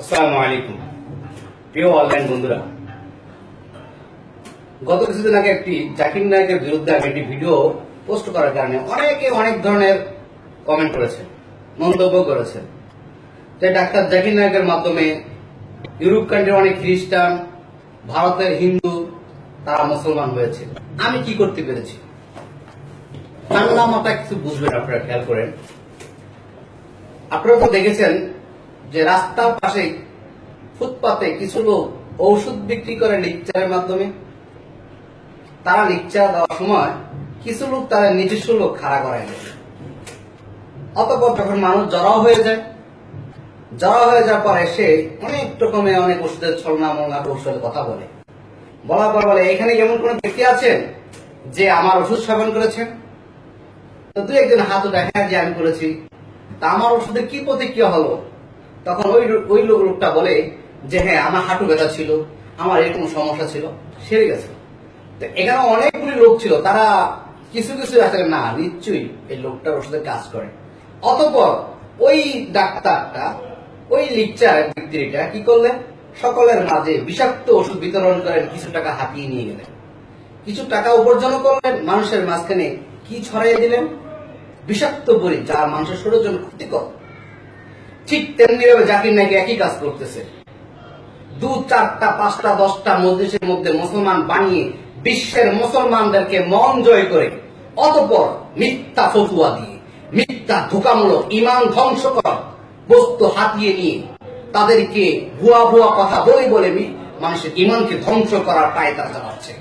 আসসালামু আলাইকুম প্রিয় অনলাইন বন্ধুরা, গত কিছুদিন আগে একটি জাকির নায়কের বিরুদ্ধে আমি একটি ভিডিও পোস্ট করার কারণে অনেকে অনেক ধরনের কমেন্ট করেছেন, মন্তব্য করেছেন যে ডাক্তার জাকির নায়কের মাধ্যমে ইউরোপ কান্ট্রির অনেক খ্রিস্টান, ভারতের হিন্দু তারা মুসলমান হয়েছে। আমি কি করতে পেরেছি? বাংলা মাথা কিছু বুঝবেন, আপনারা খেয়াল করেন। আপনারা তো দেখেছেন যে রাস্তার পাশে ফুটপাতে কিছু লোক ঔষধ বিক্রি করে লিকচারের মাধ্যমে। তারা লিকচার দেওয়ার সময় কিছু লোক তাদের নিজস্ব লোক খাড়া করায় দেয়। অতঃপর যখন মানুষ জড়ো হয়ে যায়, জড়ো হয়ে যাওয়ার পরে সে অনেক রকমের অনেক ওষুধের ছলনা মলনা কৌশলে কথা বলে। বলার পর বলে, এখানে এমন কোন ব্যক্তি আছেন যে আমার ওষুধ সেবন করেছেন? তো দুই একজন হাত দেখা যে আমি করেছি। তা আমার ওষুধে কি প্রতিক্রিয়া হলো? তখন ওই লোকটা বলে যে হ্যাঁ, আমার হাঁটু ব্যথা ছিল, আমার এরকম সমস্যা ছিল, সেরে গেছে। তো এখানে অনেকগুলি লোক ছিল, তারা কিছু কিছু আছে না নিশ্চয়ই এই লোকটার ওষুধে কাজ করে। অতঃপর ওই ডাক্তারটা ওই লিকচার ব্যক্তিটা কি করলেন, সকলের মাঝে বিষাক্ত ওষুধ বিতরণ করেন, কিছু টাকা হাতিয়ে নিয়ে গেলেন, কিছু টাকা উপার্জন করলেন, মানুষের মাঝখানে কি ছড়াইয়ে দিলেন? বিষাক্ত বড়ি, যা মানুষের শরীরের জন্য ক্ষতিকর। ঠিক তেমনি ভাবে জাকির নায়ক একই কাজ করতেছে। 2, 4টা, 5টা, 10টা মসজিদের মধ্যে মুসলমান বানিয়ে বিশ্বের মুসলমানদেরকে মন জয় করে অতঃপর মিথ্যা ফতুয়া দিয়ে, মিথ্যা ধোঁকামূলক ইমান ধ্বংসকর বস্তু হাতিয়ে নিয়ে তাদেরকে ভুয়া ভুয়া কথা বলে বলে মানুষের ইমানকে ধ্বংস করার পায়তারা চালাচ্ছে।